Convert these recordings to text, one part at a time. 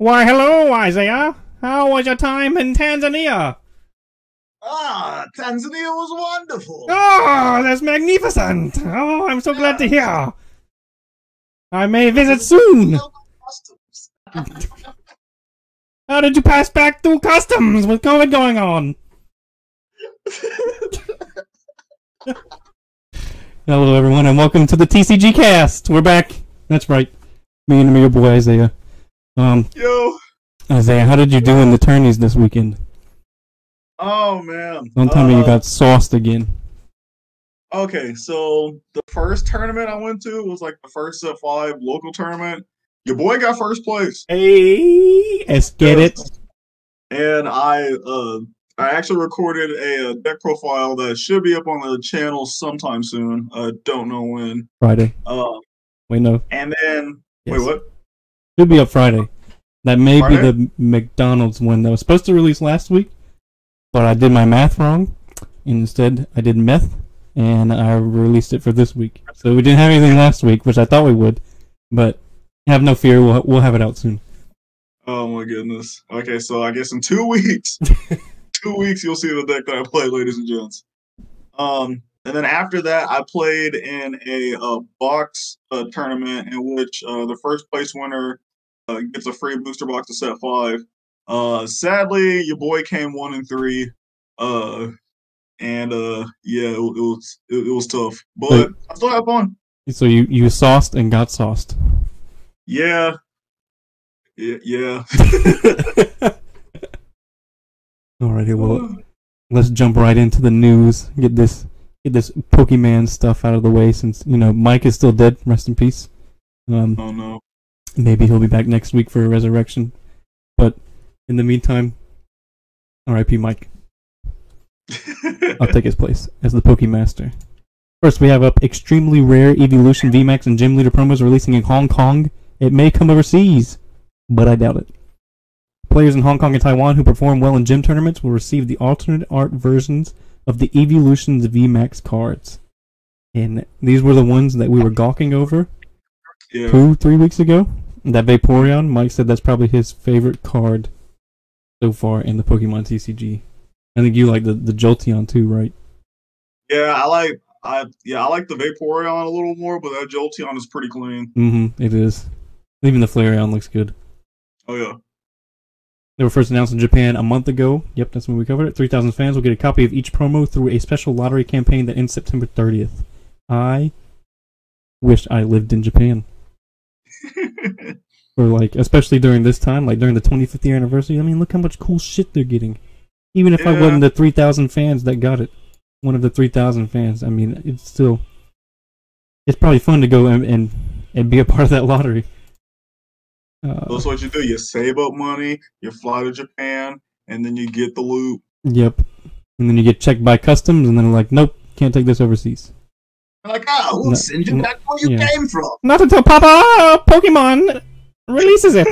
Why, hello, Isaiah. How was your time in Tanzania? Tanzania was wonderful. Oh, that's magnificent. Oh, I'm so glad to hear. I may visit soon. How did you pass back through customs with COVID going on? Hello, everyone, and welcome to the TCG cast. We're back. That's right. Me and your boy, Isaiah. Yo. Isaiah, how did you do in the tourneys this weekend? Oh, man. Don't tell me you got sauced again. Okay, so the first tournament I went to was like the first of 5 local tournament. Your boy got first place. Hey, let's get it. And I actually recorded a deck profile that should be up on the channel sometime soon. Don't know when. Friday. Wait, no. And then, Yes. wait, what? Should be up Friday. That may Friday? be the McDonald's one that was supposed to release last week, but I did my math wrong. Instead, I did meth, and I released it for this week. So we didn't have anything last week, which I thought we would, but have no fear, we'll have it out soon. Oh my goodness. Okay, so I guess in 2 weeks, 2 weeks you'll see the deck that I played, ladies and gents. And then after that, I played in a box tournament in which the first place winner gets a free booster box to set 5. Sadly, your boy came 1 and 3. Yeah, it was tough, but I still had fun. So you sauced and got sauced. Yeah. Alrighty, well, let's jump right into the news. Get this Pokemon stuff out of the way, since Mike is still dead. Rest in peace. Oh no. Maybe he'll be back next week for a resurrection, but in the meantime, R.I.P. Mike. I'll take his place as the Pokemaster. First, we have up extremely rare Evolution VMAX and Gym Leader promos releasing in Hong Kong. It may come overseas, but I doubt it. Players in Hong Kong and Taiwan who perform well in gym tournaments will receive the alternate art versions of the Evolutions VMAX cards. And these were the ones that we were gawking over 2-3 weeks ago. That Vaporeon, Mike said that's probably his favorite card so far in the Pokemon TCG. I think you like the Jolteon too, right? Yeah, I like the Vaporeon a little more, but that Jolteon is pretty clean. It is. Even the Flareon looks good. Oh yeah. They were first announced in Japan a month ago. Yep, that's when we covered it. 3,000 fans will get a copy of each promo through a special lottery campaign that ends September 30th. I wish I lived in Japan. Or especially during this time, during the 25th year anniversary. I mean, look how much cool shit they're getting. Even if I wasn't the 3,000 fans that got it, one of the 3,000 fans. I mean, it's probably fun to go and be a part of that lottery. That's what you do. You save up money, you fly to Japan, and then you get the loot. Yep. And then you get checked by customs, and then they're like, nope, can't take this overseas. Like, we'll send you back where you came from. Not until Papa Pokemon releases it.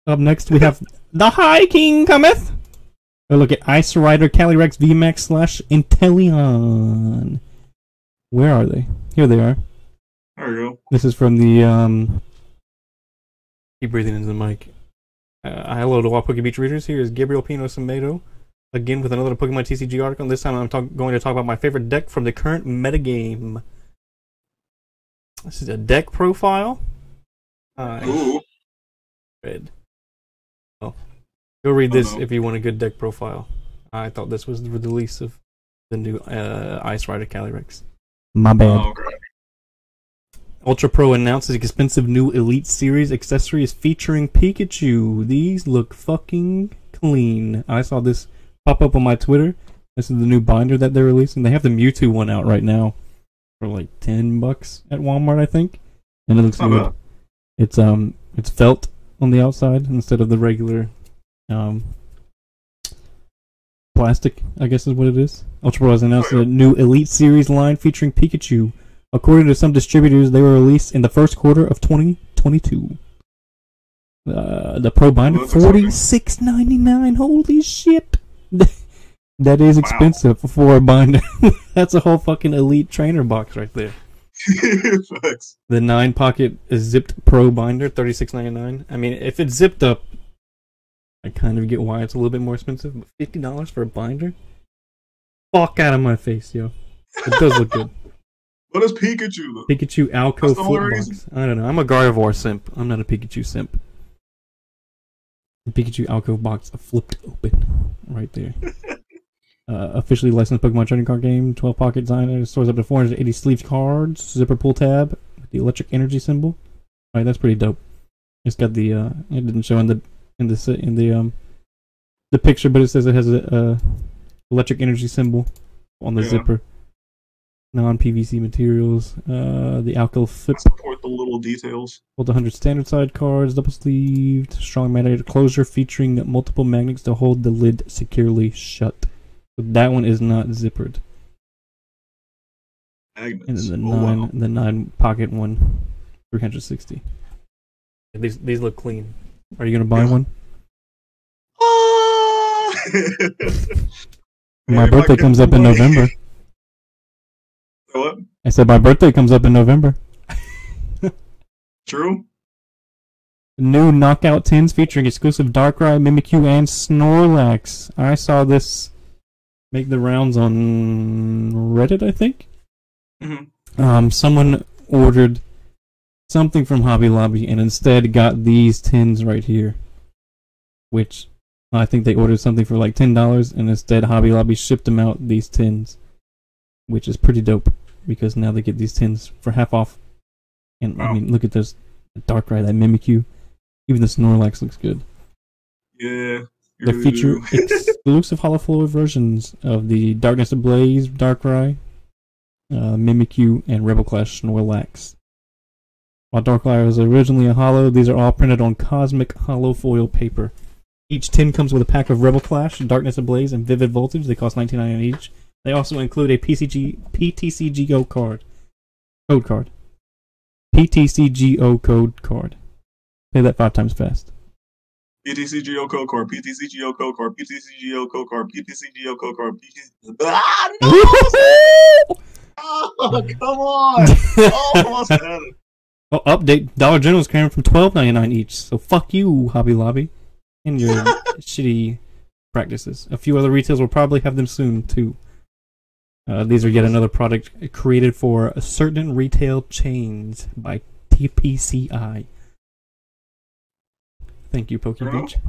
Up next, we have The High King Cometh. A look at Ice Rider Calyrex VMAX / Inteleon. Where are they? Here they are. There you go. This is from the, keep breathing into the mic. Hello to all Pokebeach readers. Here is Gabriel Pino Samedo, again with another Pokemon TCG article. This time I'm going to talk about my favorite deck from the current metagame. This is a deck profile. Ooh. Read. Well, go read this if you want a good deck profile. I thought this was the release of the new Ice Rider Calyrex. My bad. Oh, okay. UltiPro announces expensive new Elite Series accessories featuring Pikachu. These look fucking clean. I saw this pop up on my Twitter. This is the new binder that they're releasing. They have the Mewtwo one out right now for like $10 at Walmart, I think. And it looks good. It's felt on the outside instead of the regular plastic, I guess is what it is. UltiPro has announced a new Elite Series line featuring Pikachu. According to some distributors, they were released in the first quarter of 2022. The Pro Binder, $46.99. Holy shit! That is expensive for a binder. That's a whole fucking Elite Trainer box right there. Facts. The 9 pocket is zipped pro binder, $36.99. I mean, if it's zipped up, I kind of get why it's a little bit more expensive. But $50 for a binder? Fuck out of my face, yo. It does look good. What is Pikachu though? Pikachu Alco flip box. I don't know. I'm a Gardevoir simp. I'm not a Pikachu simp. The Pikachu Alco box flipped open right there. Officially licensed Pokemon trading card game. 12 pocket designer. Stores up to 480 sleeve cards. Zipper pull tab with the electric energy symbol. Alright, that's pretty dope. It's got the it didn't show in the picture, but it says it has a electric energy symbol on the zipper. Non-PVC materials. The Alco flip. I support the little details. Hold 100 standard side cards, double sleeved, strong magnetic closure featuring multiple magnets to hold the lid securely shut. So that one is not zippered. Magnets. And then the 9 pocket one, 360. These look clean. Are you gonna buy one? My birthday comes up in November. What? I said my birthday comes up in November. True. New knockout tins featuring exclusive Darkrai, Mimikyu, and Snorlax. I saw this make the rounds on Reddit, I think. Mm-hmm. Someone ordered something from Hobby Lobby and instead got these tins right here. Which I think they ordered something for like $10 and instead Hobby Lobby shipped them out these tins. Which is pretty dope because now they get these tins for half off. And wow. I mean, look at this Darkrai, that Mimikyu. Even the Snorlax looks good. Yeah. They feature exclusive hollow versions of the Darkness Ablaze Darkrai, Mimikyu, and Rebel Clash Snorlax. While Darkrai was originally a hollow, these are all printed on cosmic hollow foil paper. Each tin comes with a pack of Rebel Clash, Darkness Ablaze, and Vivid Voltage. They cost $19.99 each. They also include a PTCGO code card. PTCGO code card. Say that 5 times fast. PTCGO code card. PTCGO code card. PTCGO code card. PTCGO code card. No! Oh, come on! Almost had it. Oh, update. Dollar General's carrying from $12.99 each. So fuck you, Hobby Lobby, and your shitty practices. A few other retailers will probably have them soon too. These are yet another product created for certain retail chains by TPCI. Thank you, PokeBeach.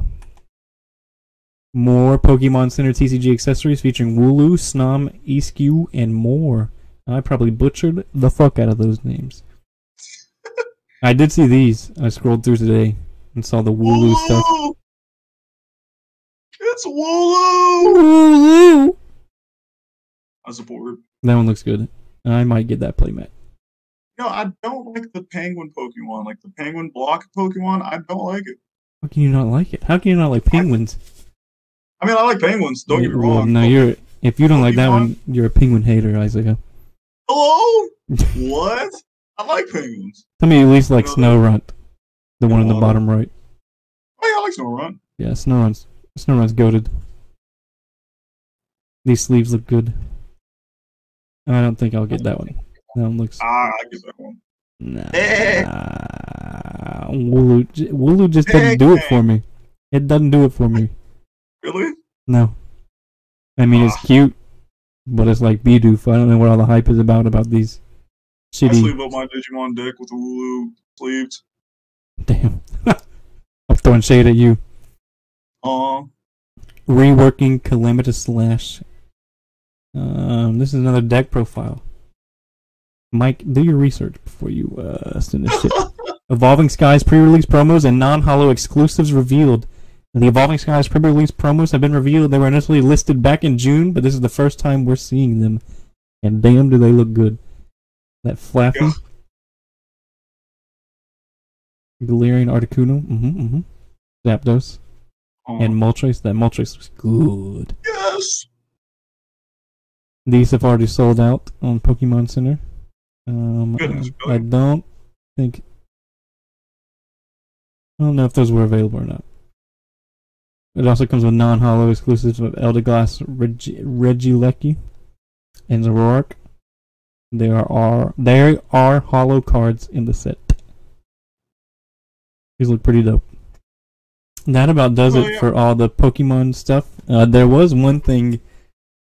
More Pokemon Center TCG accessories featuring Wooloo, Snom, Easkew, and more. I probably butchered the fuck out of those names. I did see these. I scrolled through today and saw the Wooloo stuff. It's Wooloo! Wooloo! I support. That one looks good. I might get that playmat. No, I don't like the penguin Pokemon. Like the penguin block Pokemon, I don't like it. How can you not like it? How can you not like penguins? I mean, I like penguins. Don't get me wrong. No, if you don't like that one, you're a penguin hater, Isaiah. Hello? What? I like penguins. Tell me you at least like Snorunt. The one in the bottom right. Oh yeah, I like Snorunt. Yeah, Snorunt's goated. These sleeves look good. I don't think I'll get that one. That one looks... I get that one. Nah. Wooloo just doesn't do it for me. It doesn't do it for me. Really? No. I mean, it's cute, but it's like Bidoof. I don't know what all the hype is about these shitty... I sleeve up my Digimon deck with the Wooloo sleeves. Damn. I'm throwing shade at you. Reworking Calamitous Slash. This is another deck profile. Mike, do your research before you send this shit. Evolving Skies pre-release promos and non-holo exclusives revealed. The Evolving Skies pre-release promos have been revealed. They were initially listed back in June, but this is the first time we're seeing them. And damn, do they look good. That Flaffy. Galarian Articuno. Zapdos. And Moltres. That Moltres looks good. Yes! These have already sold out on Pokemon Center. I don't think... I don't know if those were available or not. It also comes with non-holo exclusives of Elderglass, Regieleki, and Zoroark. There are hollow cards in the set. These look pretty dope. That about does it for all the Pokemon stuff. There was one thing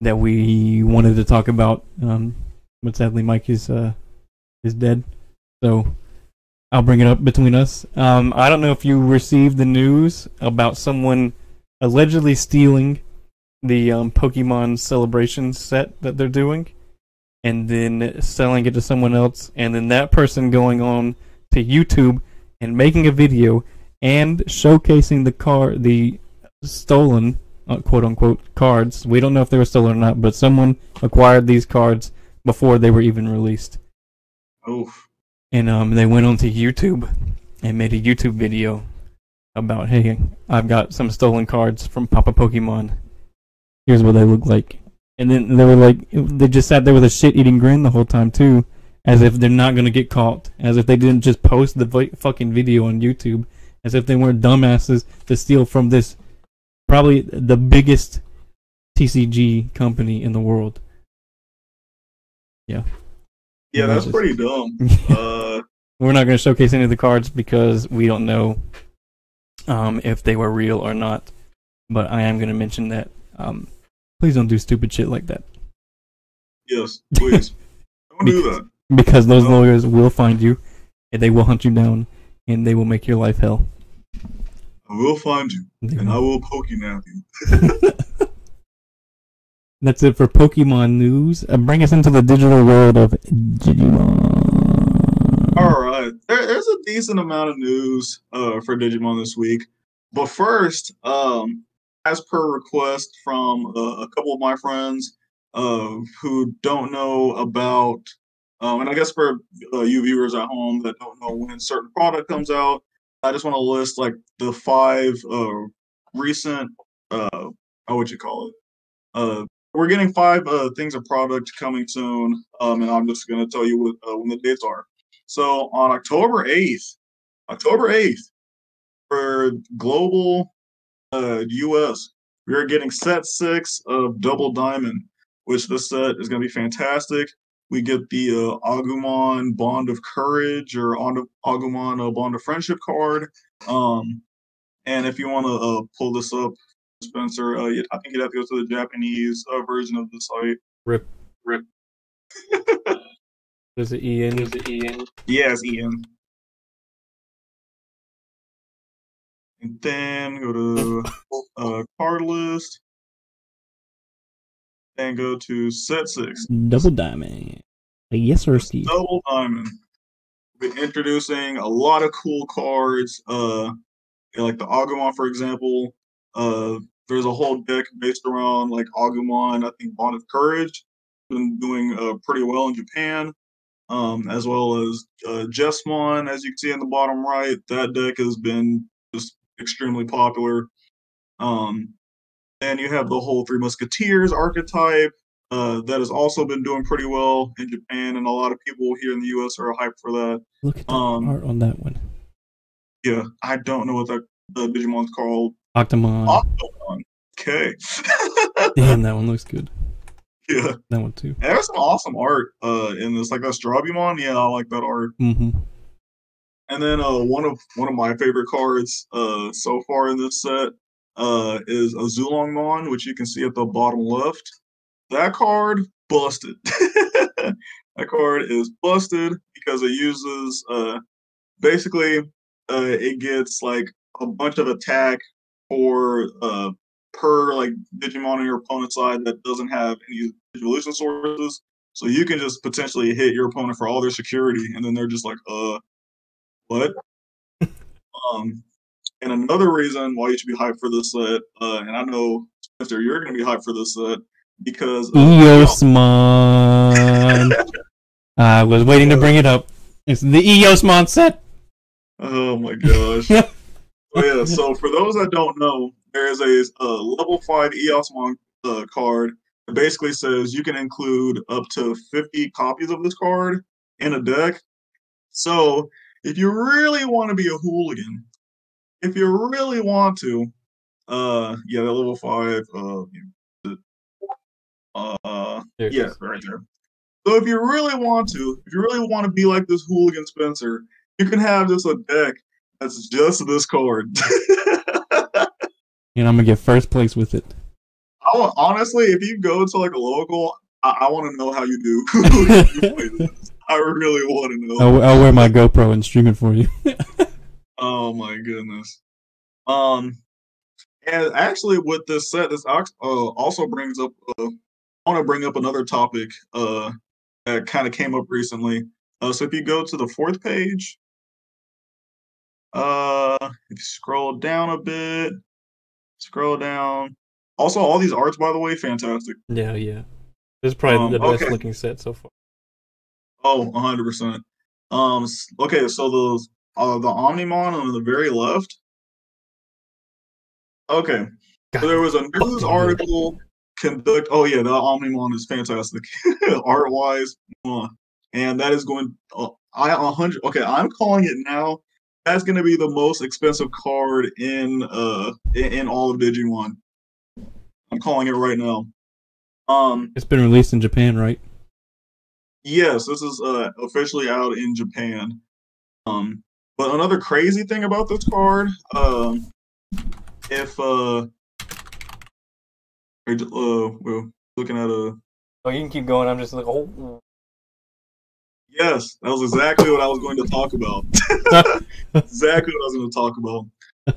that we wanted to talk about, but sadly Mike is dead. So I'll bring it up between us. I don't know if you received the news about someone allegedly stealing the Pokemon Celebration set that they're doing, and then selling it to someone else, and then that person going on to YouTube and making a video and showcasing the stolen, quote unquote, cards. We don't know if they were stolen or not, but someone acquired these cards before they were even released. Oof. And they went onto YouTube and made a YouTube video about, hey, I've got some stolen cards from Papa Pokemon. Here's what they look like. And then they were like, they just sat there with a shit-eating grin the whole time too, as if they're not gonna get caught, as if they didn't just post the fucking video on YouTube, as if they weren't dumbasses to steal from this probably the biggest TCG company in the world. Yeah. Yeah, that's pretty dumb. We're not going to showcase any of the cards because we don't know if they were real or not. But I am going to mention that please don't do stupid shit like that. Yes, please. Don't do that. Because those lawyers will find you, and they will hunt you down, and they will make your life hell. I will find you, and I will Pokemon you. That's it for Pokemon news. Bring us into the digital world of Digimon. Alright, there's a decent amount of news for Digimon this week. But first, as per request from a couple of my friends who don't know about, and I guess for you viewers at home that don't know when certain product comes out, I just want to list like the 5 recent, what you call it? We're getting 5 things of product coming soon, and I'm just going to tell you when the dates are. So on October 8th, for global US, we are getting set 6 of Double Diamond, which this set is going to be fantastic. We get the Agumon Bond of Courage or Agumon Bond of Friendship card. And if you want to pull this up, Spencer, I think you'd have to go to the Japanese version of the site. Rip. There's an E in. Yeah, it's EN. And then go to card list. And go to set 6. Double Diamond. Yes, sir, Steve. Double Diamond. We've been introducing a lot of cool cards. Like the Agumon, for example. There's a whole deck based around like Agumon, I think Bond of Courage. Been doing pretty well in Japan. As well as Jesmon, as you can see in the bottom right. That deck has been just extremely popular. And you have the whole Three Musketeers archetype that has also been doing pretty well in Japan, and a lot of people here in the US are hyped for that. Look at the art on that one. Yeah, I don't know what that Digimon's called. Octomon. Okay. Damn, that one looks good. Yeah. That one too. And there's some awesome art in this, like that Strabumon. Yeah, I like that art. Mm-hmm. And then one of my favorite cards so far in this set is a Zulongmon, which you can see at the bottom left. That card busted. That card is busted because it uses basically it gets like a bunch of attack for per like Digimon on your opponent's side that doesn't have any evolution sources. So you can just potentially hit your opponent for all their security, and then they're just like, what? And another reason why you should be hyped for this set, and I know Spencer, you're going to be hyped for this set because Eosmon. I was waiting to bring it up. It's the Eosmon set. Oh my gosh! So for those that don't know, there is a level 5 Eosmon card that basically says you can include up to 50 copies of this card in a deck. So if you really want to be a hooligan, if you really want to, that level 5, right there. So if you really want to be like this hooligan Spencer, you can have this a deck that's just this card. And I'm gonna get first place with it. Honestly, if you go to like a local, I want to know how you do. I really want to know. I'll wear my GoPro and stream it for you. Oh my goodness. And actually, with this set, this also brings up. I want to bring up another topic that kind of came up recently. So if you go to the fourth page, if you scroll down a bit, scroll down. Also, all these arts, by the way, fantastic. Yeah. This is probably the best looking set so far. Oh, 100%. Okay, so the Omnimon on the very left. Okay, so there was a news article Oh yeah, the Omnimon is fantastic, art wise, and that is going. I 100. Okay, I'm calling it now. That's going to be the most expensive card in all of Digimon. I'm calling it right now. It's been released in Japan, right? Yes, this is officially out in Japan. But another crazy thing about this card, if we're looking at a. Oh, you can keep going. I'm just like, oh. Yes, that was exactly what I was going to talk about. Exactly what I was going to talk about.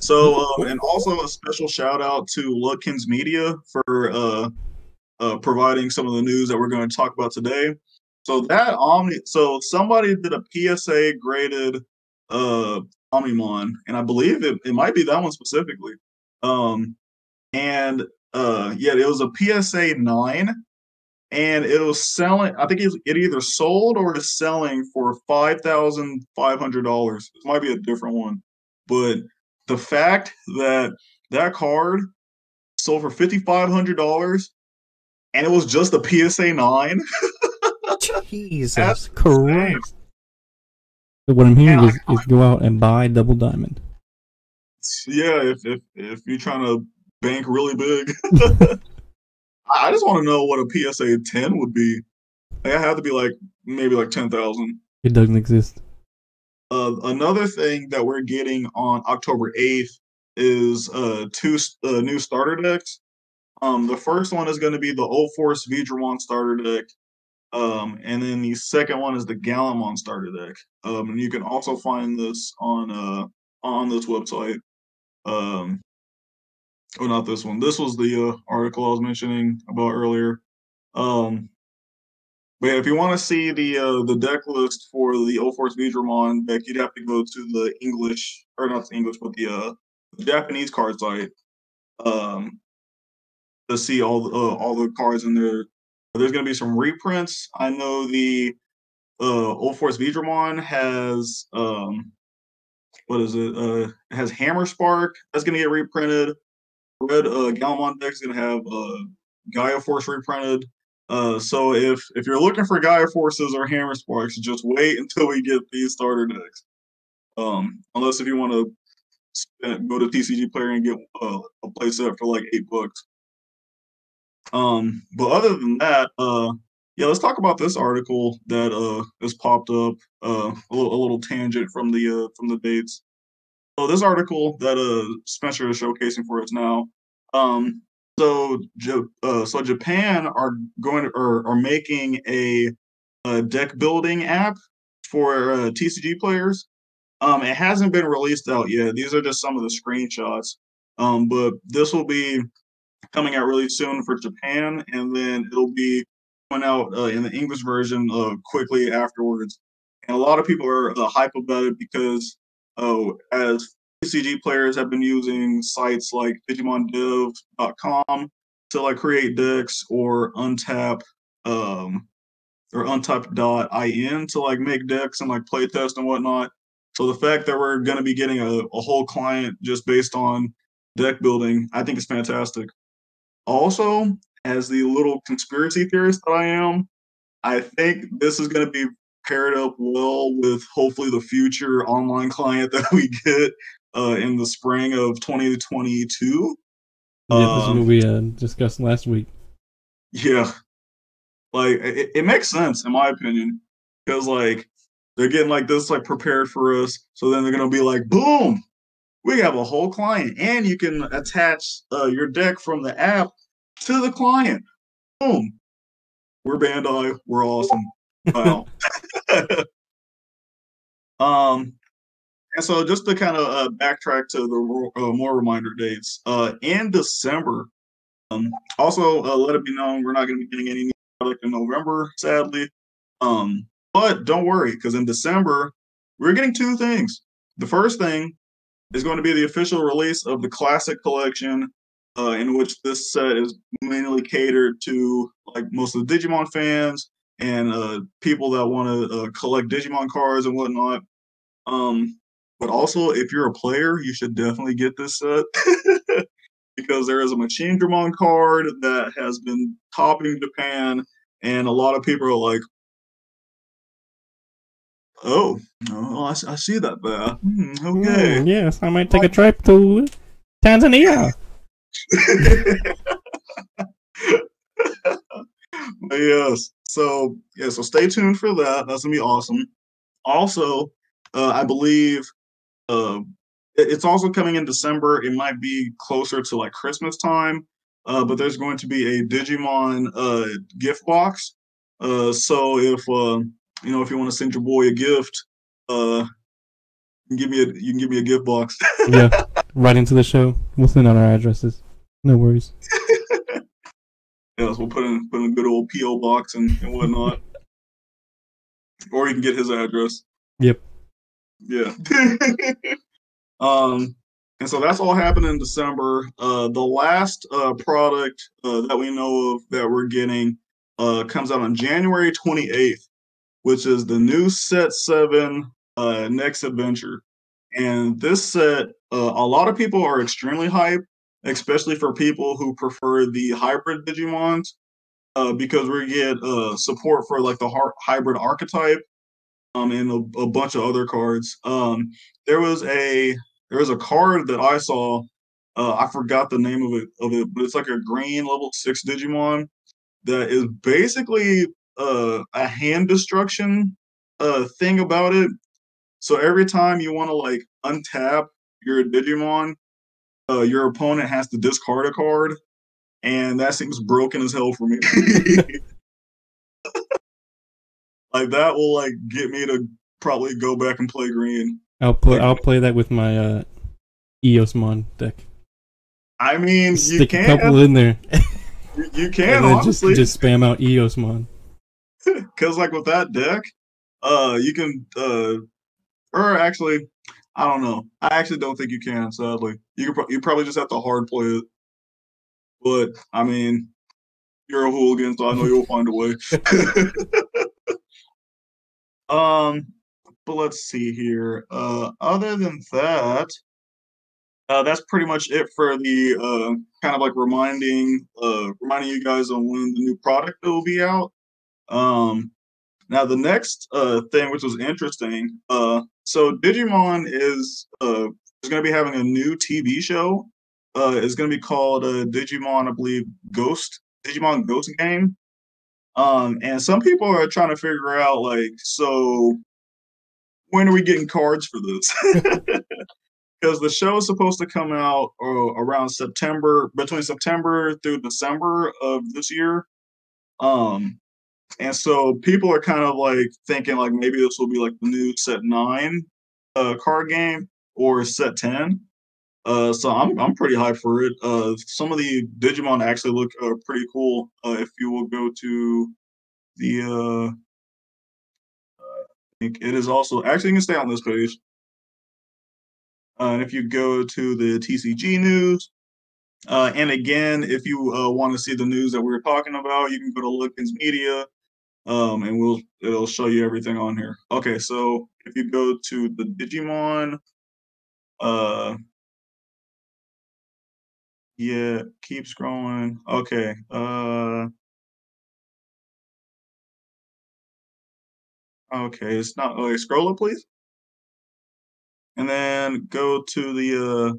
So, and also a special shout out to Lutkins Media for providing some of the news that we're going to talk about today. So so somebody did a PSA graded Omnimon, and I believe it might be that one specifically. And yeah, it was a PSA 9, and it was selling. I think it either sold or is selling for $5,500. This might be a different one, but the fact that that card sold for $5,500 and it was just a PSA 9. Jesus Christ. So what I'm hearing is go out and buy Double Diamond. Yeah, if you're trying to bank really big. I just want to know what a PSA 10 would be. It had to be like maybe like 10,000. It doesn't exist. Another thing that we're getting on October 8th is two new starter decks. The first one is going to be the Old Force Vidramon starter deck. And then the second one is the Galamon starter deck. And you can also find this on this website. Oh, not this one. This was the article I was mentioning about earlier. But yeah, if you want to see the deck list for the Old Force Vidramon deck, you'd have to go to the English, or not the English, but the Japanese card site to see all the cards in there. There's going to be some reprints. I know the Old Force Vidramon has what is it? It has Hammer Spark. That's going to get reprinted. Red Galamon deck is going to have Gaia Force reprinted. So if you're looking for Gaia Forces or Hammer Sparks, just wait until we get these starter decks. Unless if you want to go to TCG Player and get a play set for like $8. But other than that, yeah, let's talk about this article that has popped up. A little tangent from the dates. So this article that Spencer is showcasing for us now. So Japan are making a deck building app for TCG players. It hasn't been released out yet. These are just some of the screenshots. But this will be coming out really soon for Japan, and then it'll be coming out in the English version quickly afterwards. And a lot of people are hype about it because as TCG players have been using sites like DigimonDev.com to like create decks, or Untap or Untap.in to like make decks and like playtest and whatnot. So the fact that we're going to be getting a whole client just based on deck building, I think is fantastic. Also, as the little conspiracy theorist that I am, I think this is going to be paired up well with hopefully the future online client that we get in the spring of 2022. Yeah, this is what we discussed last week. Yeah. Like it makes sense in my opinion because like they're getting like this like prepared for us, so then they're gonna be like, boom, we have a whole client, and you can attach your deck from the app to the client. Boom, we're Bandai, we're awesome. Wow. um, and so just to kind of backtrack to the more reminder dates, in December. Also, let it be known we're not going to be getting any new product in November, sadly. But don't worry, because in December we're getting two things. The first thing is going to be the official release of the Classic Collection, in which this set is mainly catered to like most of the Digimon fans and people that want to collect Digimon cards and whatnot. Um, but also, if you're a player, you should definitely get this set. Because there is a Machine Dramon card that has been topping Japan, and a lot of people are like, "Oh, oh I see that there. Okay." Yes, I might take a trip to Tanzania. But yes, so yeah, so stay tuned for that. That's gonna be awesome. Also, I believe uh, it's also coming in December. It might be closer to like Christmas time, but there's going to be a Digimon gift box. So if if you want to send your boy a gift, you can give me a gift box. Yeah, right into the show. We'll send out our addresses. No worries. Yes, we'll put in a good old PO box and whatnot, or you can get his address. Yep. Yeah. And so that's all happened in December. The last product that we know of that we're getting comes out on January 28th, which is the new Set 7 Next Adventure. And this set, a lot of people are extremely hyped, especially for people who prefer the hybrid Digimons, because we get support for like the hybrid archetype and a bunch of other cards. There was a there was a card that I saw. I forgot the name of it, but it's like a green level 6 Digimon that is basically a hand destruction thing about it. So every time you want to like untap your Digimon, your opponent has to discard a card, and that seems broken as hell for me. Like that will like get me to probably go back and play green. Like, I'll play that with my Eosmon deck. I mean, you Stick a couple can, in there, you can and then honestly, just spam out Eosmon. because like with that deck, you can, or actually, I don't know. I actually don't think you can. Sadly, you probably just have to hard play it. But I mean, you're a hooligan, so I know you'll find a way. um, but let's see here. Other than that, that's pretty much it for the kind of like reminding you guys on when the new product will be out. Um, Now the next thing, which was interesting, so Digimon is going to be having a new TV show. It's going to be called Digimon, I believe, Digimon Ghost Game. And some people are trying to figure out like, so when are we getting cards for this? Because the show is supposed to come out around September, between September through December of this year. Um, and so people are kind of like thinking like maybe this will be like the new Set 9 card game or Set 10. So I'm pretty hyped for it. Some of the Digimon actually look pretty cool. If you will go to the I think it is also actually you can stay on this page. And if you go to the TCG news, and again, if you want to see the news that we were talking about, you can go to Lookins Media, and it'll show you everything on here. Okay, so if you go to the Digimon, uh, yeah, keep scrolling. Okay, okay, it's not. Okay, scroll up, please, and then go to the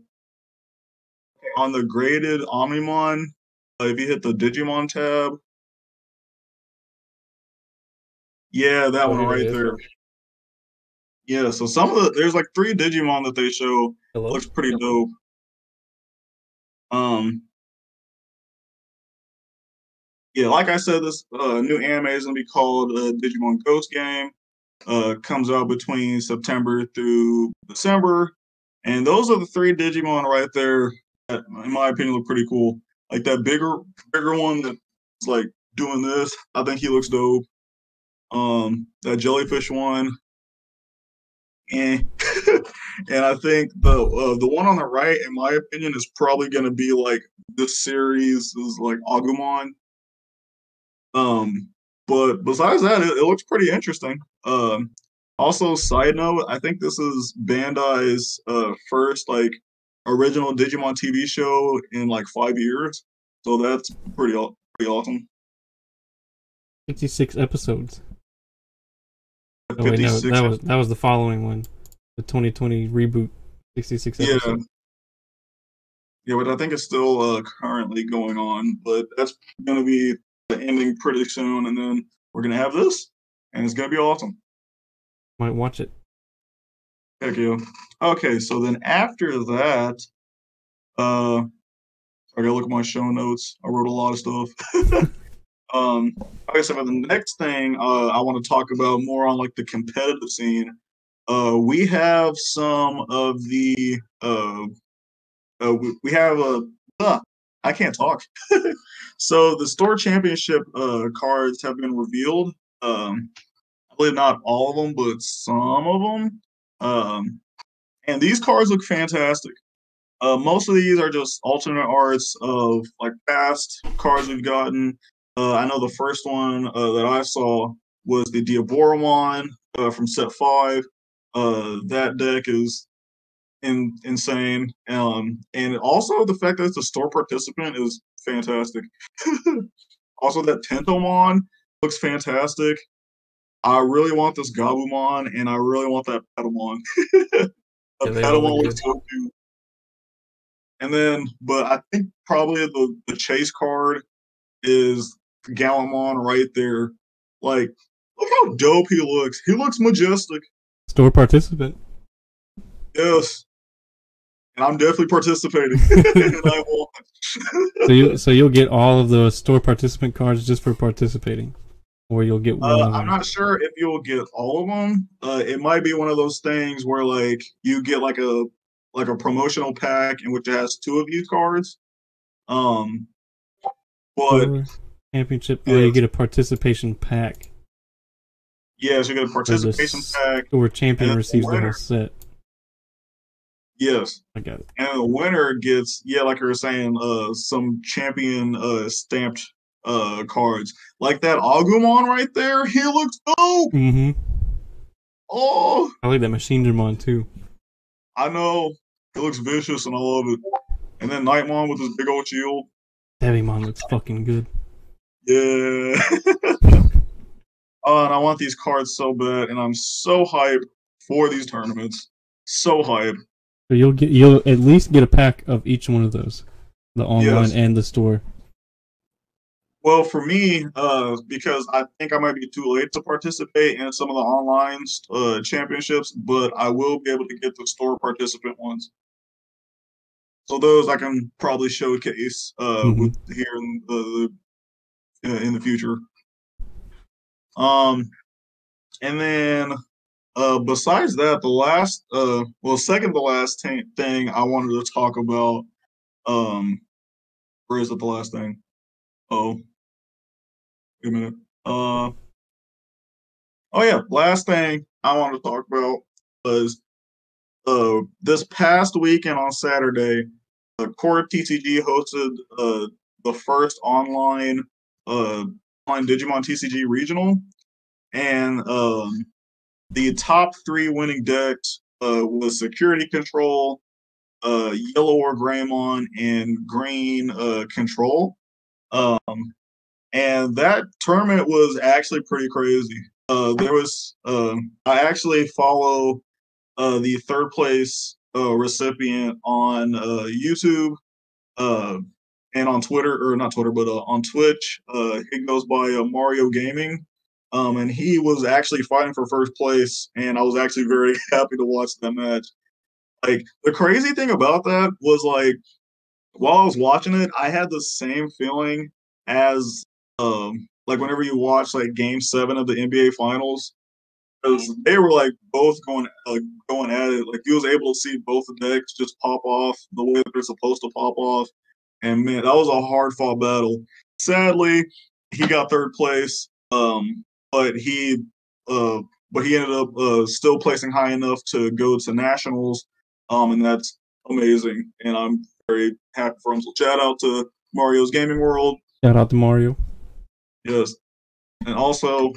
on the graded Omnimon. If you hit the Digimon tab, Yeah, that Oh, one here it right is. there. Yeah, so some of there's like 3 Digimon that they show. Hello? Looks pretty dope. Um, yeah, like I said, this new anime is gonna be called Digimon Ghost Game. Comes out between September through December, and those are the 3 Digimon right there that, in my opinion, look pretty cool. Like that bigger one that's like doing this. I think he looks dope. That jellyfish one, and and I think the one on the right, in my opinion, is probably gonna be like this series is like Agumon. Um, but besides that, it looks pretty interesting. Also, side note, I think this is Bandai's first like original Digimon TV show in like 5 years, so that's pretty awesome. 56 episodes. Oh wait, Fifty no, six, that was the following one, the 2020 reboot. 66 yeah, episodes. yeah, but I think it's still currently going on, but that's gonna be ending pretty soon, and then we're gonna have this, and it's gonna be awesome. Might watch it. Heck yeah. Okay, so then after that, uh, I gotta look at my show notes. I wrote a lot of stuff. Okay, so for the next thing, I want to talk about more on like the competitive scene. We have some of the we have I can't talk. So the store championship cards have been revealed. I believe not all of them, but some of them. And these cards look fantastic. Most of these are just alternate arts of like past cards we've gotten. I know the first one that I saw was the Diaboromon from set 5. That deck is insane. And also the fact that it's a store participant is fantastic. Also, that Tentomon looks fantastic. I really want this Gabumon, and I really want that Patamon. The Yeah, they all Patamon look looks good. so cute. And then, but I think probably the chase card is Gallimon right there. Like, look how dope he looks. He looks majestic. Store participant. Yes. And I'm definitely participating. And I won. So you'll get all of the store participant cards just for participating, or you'll get one of I'm them. not sure if you'll get all of them. It might be one of those things where like you get like a promotional pack in which it has 2 of these cards. Um, but Store championship. Oh, you yes, get a participation pack, yes, you get a or the participation pack, store and champion then the receives the whole winner, set. yes, I got it. and the winner gets, yeah, like you were saying, some champion stamped cards. Like that Agumon right there, he looks dope. Mm-hmm. Oh, I like that machine Dramon too. I know. He looks vicious and I love it. And then Nightmon with his big old shield. Devimon looks fucking good. Yeah. Oh, and I want these cards so bad, and I'm so hyped for these tournaments. So hyped. So you'll at least get a pack of each one of those, the online Yes. and the store. Well, for me, because I think I might be too late to participate in some of the online championships, but I will be able to get the store participant ones. So those I can probably showcase Mm-hmm. with here in the future. Um, and then besides that, the last second to last thing I wanted to talk about. Where is it? The last thing? Oh, wait a minute. Oh yeah, last thing I want to talk about was this past weekend on Saturday, Core TCG hosted the first online Digimon TCG regional, and the top 3 winning decks was Security Control, Yellow or Greymon, and Green Control. Um, and that tournament was actually pretty crazy. There was I actually follow the third place recipient on YouTube and on Twitter, or not Twitter, but on Twitch. He goes by Mario Gaming. And he was actually fighting for first place, and I was actually very happy to watch that match. Like, the crazy thing about that was, like, while I was watching it, I had the same feeling as like whenever you watch like Game 7 of the NBA Finals, because they were like both going at it. Like, you was able to see both the decks just pop off the way that they're supposed to pop off, and man, that was a hard fought battle. Sadly, he got third place, but he uh, but he ended up still placing high enough to go to nationals, and that's amazing, and I'm very happy for him. So shout out to Mario's Gaming World. Shout out to Mario. Yes, and also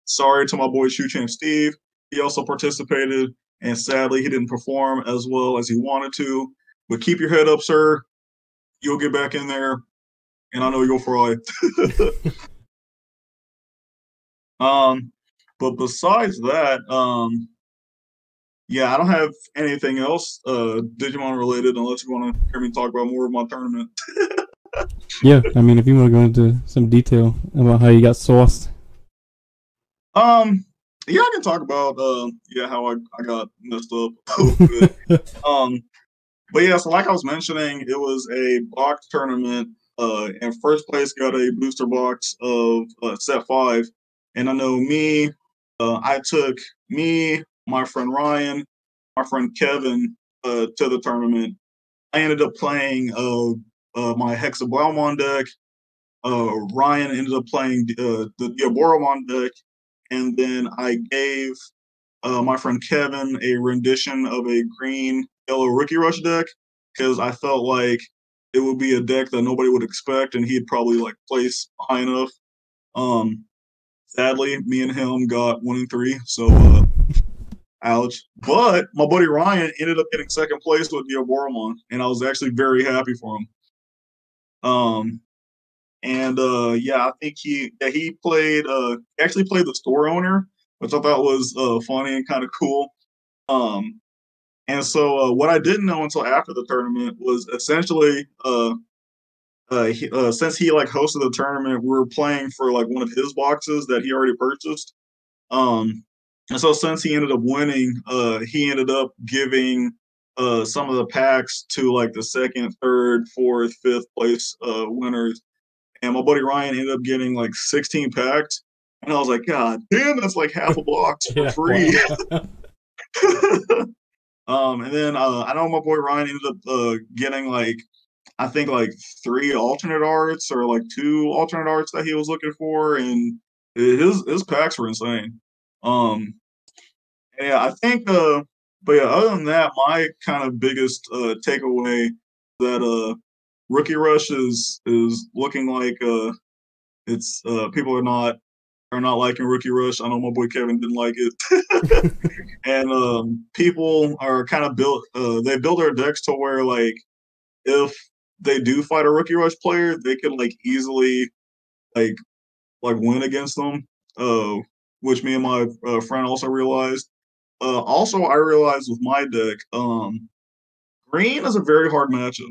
sorry to my boy Shoe Champ Steve. He also participated, and sadly, he didn't perform as well as he wanted to. But keep your head up, sir. You'll get back in there, and I know you'll fry. But besides that, yeah, I don't have anything else Digimon related unless you want to hear me talk about more of my tournament. Yeah, I mean, if you want to go into some detail about how you got sauced. Yeah, I can talk about how I got messed up a little bit. But yeah, so like I was mentioning, it was a box tournament. And first place got a booster box of set 5. And I know me, I took me, my friend Ryan, my friend Kevin to the tournament. I ended up playing my Hexablomon deck. Ryan ended up playing the Diaboromon deck. And then I gave my friend Kevin a rendition of a green yellow Rookie Rush deck because I felt like it would be a deck that nobody would expect and he'd probably like place high enough. Sadly, me and him got 1 and 3, so ouch. But my buddy Ryan ended up getting second place with Diaboromon, and I was actually very happy for him. I think he played actually played the store owner, which I thought was funny and kind of cool. And so what I didn't know until after the tournament was essentially since he like hosted the tournament, we were playing for like one of his boxes that he already purchased. And so since he ended up winning, he ended up giving some of the packs to like the second, third, fourth, fifth place winners. And my buddy Ryan ended up getting like 16 packs. And I was like, God damn, that's like half a box for free. Wow. And then I know my boy Ryan ended up getting like, I think like 3 alternate arts or like 2 alternate arts that he was looking for. And his packs were insane. Yeah, I think, but yeah, other than that, my kind of biggest takeaway that Rookie Rush is looking like it's people are not liking Rookie Rush. I know my boy Kevin didn't like it, and people are kind of built. They build their decks to where like if they do fight a Rookie Rush player, they can like easily like win against them. Which me and my friend also realized. Also, I realized with my deck, green is a very hard matchup.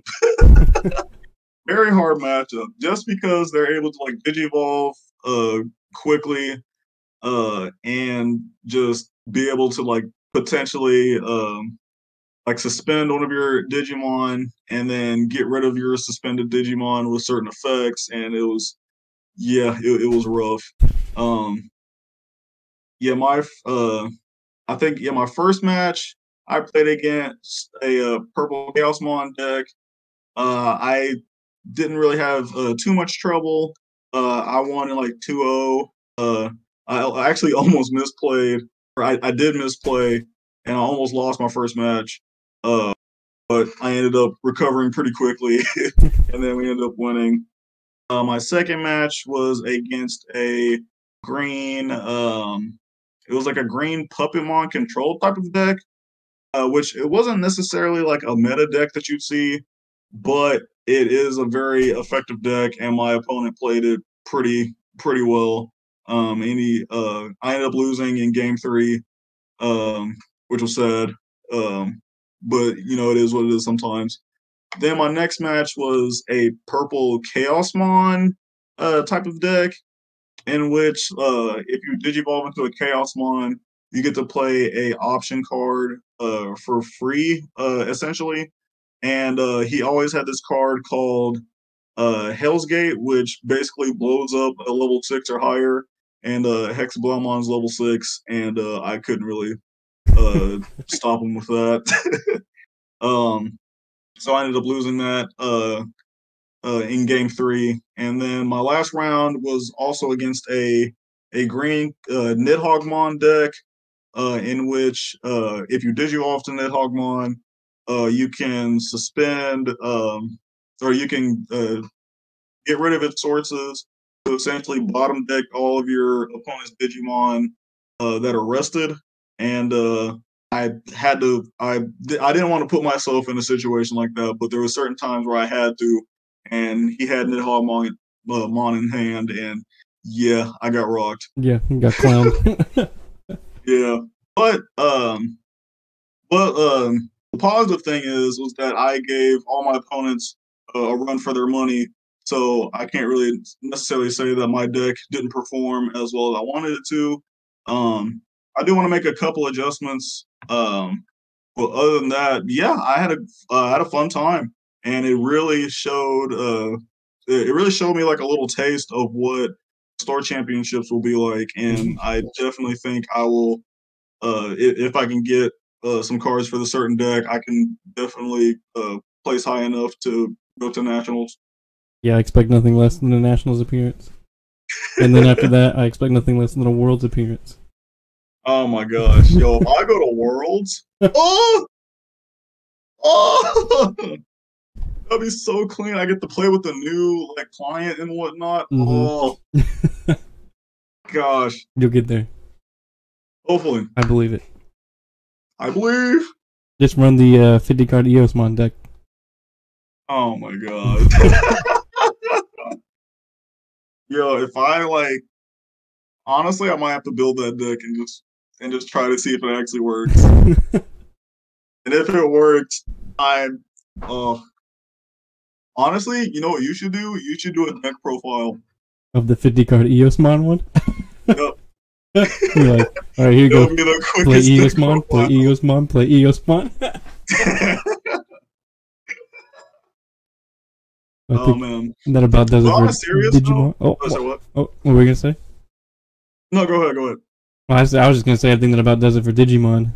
Very hard matchup, just because they're able to like digivolve quickly and just be able to like potentially like suspend one of your Digimon and then get rid of your suspended Digimon with certain effects, and it was it was rough. Yeah, my I think my first match I played against a purple Chaosmon deck. I didn't really have too much trouble. I won in like 2-0. I actually almost misplayed, or I did misplay, and I almost lost my first match. But I ended up recovering pretty quickly, and then we ended up winning. My second match was against a green. It was like a green Puppetmon control type of deck, which it wasn't necessarily like a meta deck that you'd see, but it is a very effective deck, and my opponent played it pretty well. I ended up losing in game 3, which was sad. But it is what it is sometimes. Then my next match was a purple Chaosmon type of deck. in which if you digivolve into a Chaosmon, you get to play a option card for free, essentially. And he always had this card called Hell's Gate, which basically blows up a level 6 or higher, and Hex Blaumon's level 6, and I couldn't really stop him with that. So I ended up losing that in game 3, and then my last round was also against a green Nidhoggmon deck, in which if you Digivolve to Nidhoggmon, you can suspend or you can get rid of its sources to essentially bottom deck all of your opponent's Digimon that are rested. And I had to, I didn't want to put myself in a situation like that, but there were certain times where I had to, and he had Nidhoggmon Mon in hand, and yeah, I got rocked. Yeah, you got clowned. Yeah, but the positive thing was that I gave all my opponents a run for their money, so I can't really necessarily say that my deck didn't perform as well as I wanted it to. I do want to make a couple adjustments, but other than that, yeah, I had a fun time, and it really showed me like a little taste of what Star Championships will be like, and I definitely think I will if I can get some cards for the certain deck, I can definitely place high enough to go to nationals. Yeah, I expect nothing less than a nationals appearance, and then after that, I expect nothing less than a world's appearance. Oh my gosh, yo! If I go to Worlds, oh, that'd be so clean. I get to play with the new like client and whatnot. Mm-hmm. Oh, gosh, you'll get there. Hopefully, I believe it. I believe. Just run the 50 card Eosmon deck. Oh my god. Yo, if I like, honestly, I might have to build that deck and just try to see if it actually works. And if it works, honestly, you know what you should do? You should do a deck profile of the 50 card Eosmon one. Yep. You're like, all right, here you go. Play Eosmon, play Eosmon, play Eosmon. Oh man, that about does it for Digimon. What? What were we gonna say? No, go ahead. Well, I was just gonna say I think that about does it for Digimon.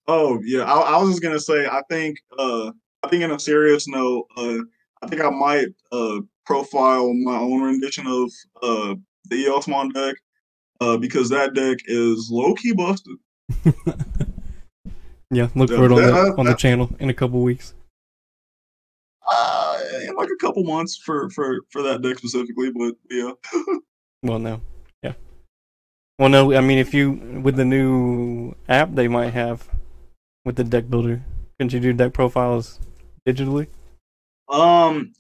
Oh yeah, I was just gonna say I think in a serious note, I think I might profile my own rendition of the Ultimon deck because that deck is low key busted. Yeah, look for it on the channel in a couple weeks. In like a couple months for that deck specifically, but yeah. Well, no, yeah. Well, no, I mean if you with the new app they might have with the deck builder, couldn't you do deck profiles digitally?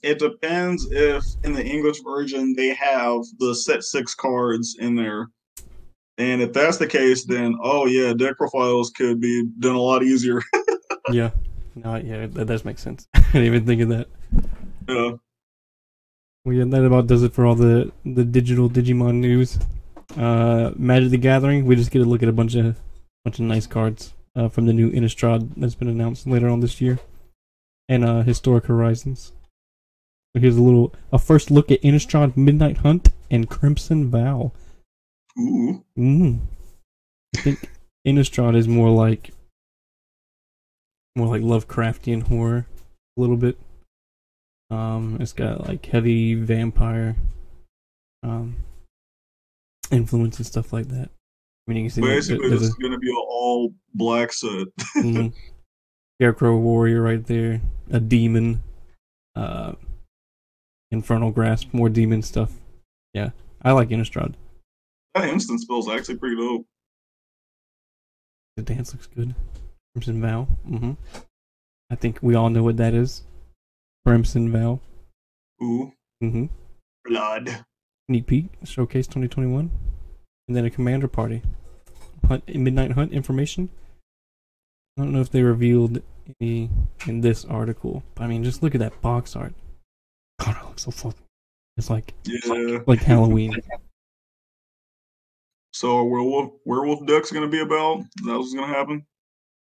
It depends if in the English version they have the set 6 cards in there. And if that's the case, then oh yeah, deck profiles could be done a lot easier. Yeah. No, yeah, that does make sense. I didn't even think of that. Yeah. Well, yeah, that about does it for all the digital Digimon news. Magic the Gathering, we just get to look at a bunch of nice cards from the new Innistrad that's been announced later on this year, and Historic Horizons. So here's a first look at Innistrad Midnight Hunt and Crimson Vow. Ooh. I think Innistrad is more like Lovecraftian horror, a little bit. It's got like heavy vampire influence and stuff like that. I mean, you can see basically this is gonna be an all black set. Scarecrow warrior right there, a demon, infernal grasp, more demon stuff. Yeah, I like Innistrad. That instant spell's actually pretty dope. The dance looks good. Crimson Vow. I think we all know what that is. Crimson Vow. Ooh. Blood. Sneak peek. Showcase 2021. And then a commander party. Midnight Hunt information. I don't know if they revealed any in this article. But I mean, just look at that box art. God, it looks so fucking. It's like Halloween. So werewolf deck's gonna be about? Is that what's gonna happen?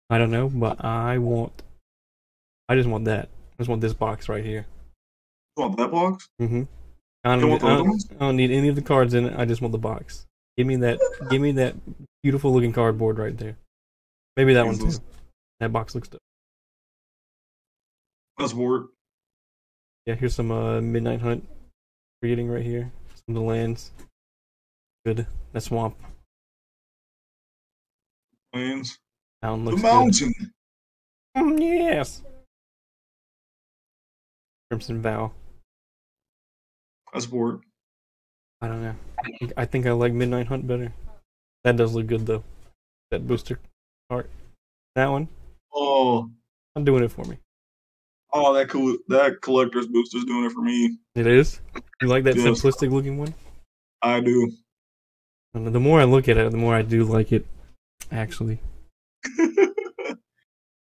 I don't know, but I just want that. I just want this box right here. You want that box? Mm-hmm. You don't want the other ones? I don't need any of the cards in it. I just want the box. Give me that beautiful looking cardboard right there. Maybe that one too. That box looks dope. That's bored. Yeah, here's some Midnight Hunt we're getting right here. Some of the lands. Good. That swamp. Lands. Mountain The looks mountain. good. Yes. Crimson Vow. That's bored. I don't know. I think I like Midnight Hunt better. That does look good though. That booster art. That one. Oh. I'm doing it for me. Oh, that cool. That collector's booster's doing it for me. It is? You like that Yes. simplistic looking one? I do. And the more I look at it, the more I do like it. Actually.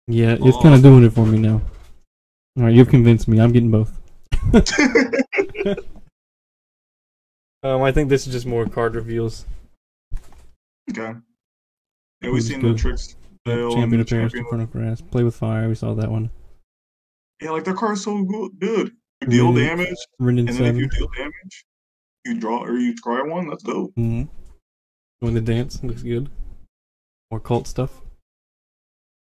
Yeah, it's kind of doing it for me now. Alright, you've convinced me. I'm getting both. I think this is just more card reveals. Okay. Yeah, we've seen good. the tricks. Champion appearance in front of grass. Play with fire. We saw that one. Yeah, like their card's so good. You deal damage, and then 7. If you deal damage, you draw or you try one. That's dope. Mm-hmm. Doing the dance looks good. More cult stuff.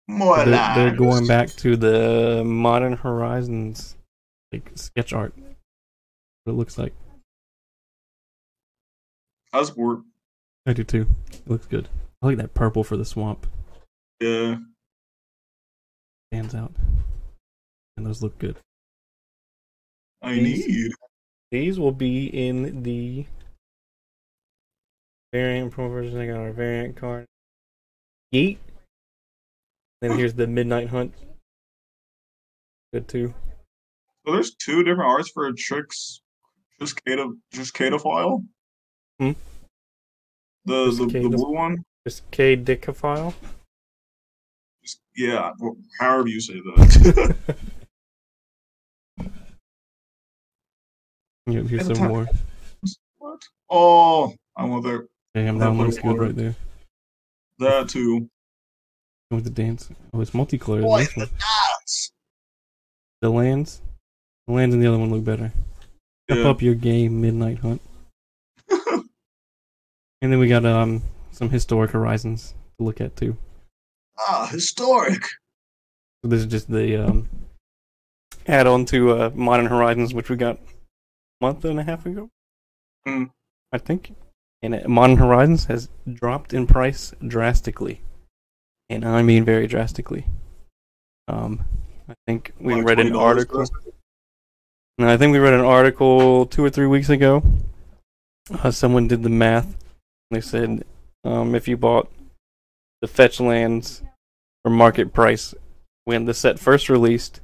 More they're going back to the Modern Horizons like sketch art. What it looks like. I support. I do too. It looks good. I like that purple for the swamp. Yeah. Stands out. And those look good. These will be in the variant pro version. I got our variant card. Yeet. Then here's the Midnight Hunt. Good too. So there's 2 different arts for tricks. Just Kata file. Hmm. The blue one. Just K Dicaphile. Yeah, however you say that. Yep, here's some more. What? Oh, I want that. Damn, that one looks good right there. That too. With the dance. Oh, it's multicolored. Boy, Nice one. The lands. The lands and the other one look better. Step up your game, Midnight Hunt. And then we got some historic horizons to look at too. Ah, historic. So this is just the add-on to Modern Horizons, which we got a month and a half ago, I think. And Modern Horizons has dropped in price drastically, and I mean very drastically. I think we read an article. No, I think we read an article 2 or 3 weeks ago. Someone did the math. They said if you bought the fetch lands for market price when the set first released,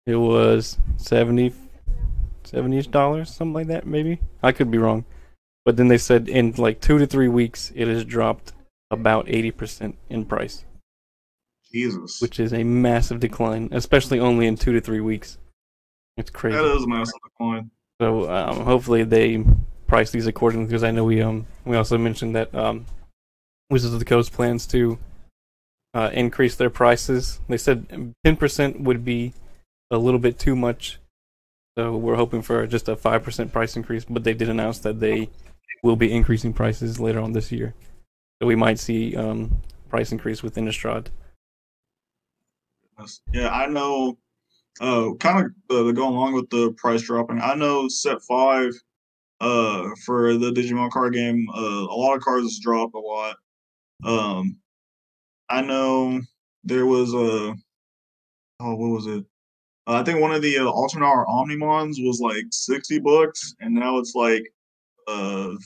it was $70-ish, something like that, maybe. I could be wrong. But then they said in like 2 to 3 weeks, it has dropped about 80% in price. Jesus. Which is a massive decline, especially only in 2 to 3 weeks. It's crazy. That is a massive decline. So hopefully they price these accordingly, because I know we also mentioned that Wizards of the Coast plans to increase their prices. They said 10% would be a little bit too much, so we're hoping for just a 5% price increase, but they did announce that they will be increasing prices later on this year. So we might see price increase with Innistrad. Yeah, I know. Kind of go along with the price dropping. I know set 5 for the Digimon card game, a lot of cards dropped a lot. I know there was what was it? I think one of the alternate Omnimons was like $60, and now it's like I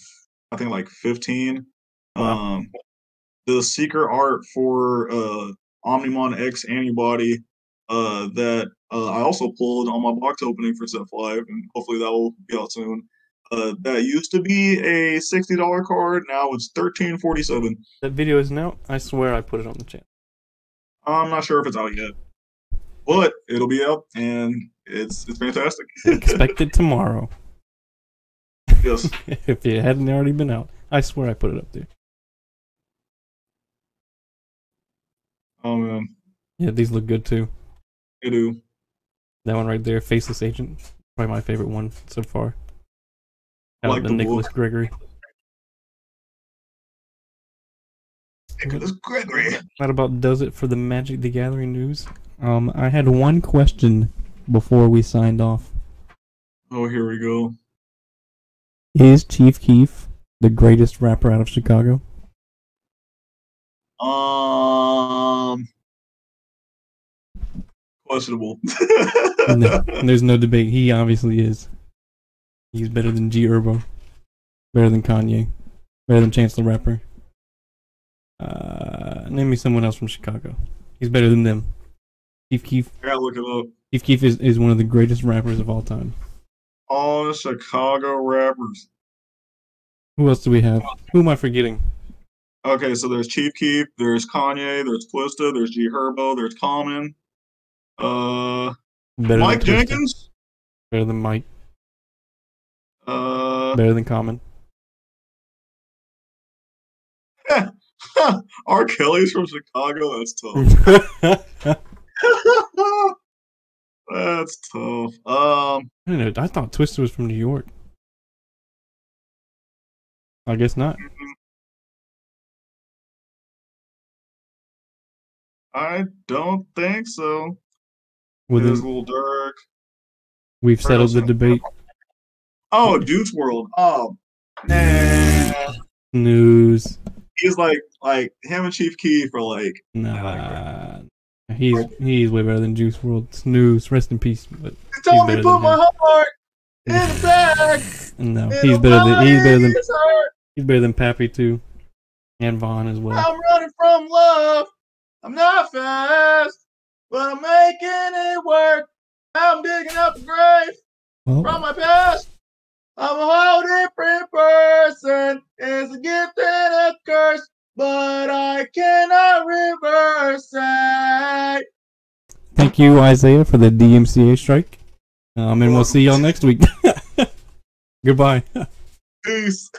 think like 15. Wow. The secret art for Omnimon X Antibody that I also pulled on my box opening for set 5, and hopefully that will be out soon. That used to be a $60 card. Now it's $13.47. That video isn't out? I swear I put it on the channel. I'm not sure if it's out yet, but it'll be out, and it's fantastic. Expect it tomorrow. Yes. If it hadn't already been out. I swear I put it up there. Oh man, Yeah, these look good too. they do. That one right there, Faceless Agent, probably my favorite one so far. Out Like of the the Nicholas wolf. Gregory. Nicholas Gregory. That about does it for the Magic the Gathering news. I had one question before we signed off. Oh, here we go. Is Chief Keef the greatest rapper out of Chicago? Questionable. No, there's no debate. He obviously is. He's better than G Herbo, better than Kanye, better than Chance the Rapper. Name me someone else from Chicago. He's better than them. Chief Keef. I gotta look it up. Chief Keef is one of the greatest rappers of all time. All Chicago rappers. Who else do we have? Who am I forgetting? Okay, so there's Chief Keef, there's Kanye, there's Twista, there's G Herbo, there's Common. Better Mike than Twista. Jenkins. Better than Mike. Uh, Better than Common. R. Kelly's from Chicago. That's tough. That's tough. I don't know. I thought Twista was from New York. I guess not. I don't think so. With There's Lil Durk. we've settled the debate. Oh, Dude's World. Oh, nah. News. He's like him and Chief Keef are like. Nah. He's way better than Juice WRLD. Snooze. Rest in peace. But He told me to put my heart in the bag. No, he's better than Pappy too, and Vaughn as well. I'm running from love. I'm not fast, but I'm making it work. I'm digging up a grave from my past. I'm a whole different person. It's a gift and a curse, but I cannot reverse it. Thank you, Isaiah, for the DMCA strike. And we'll see y'all next week. Goodbye. Peace.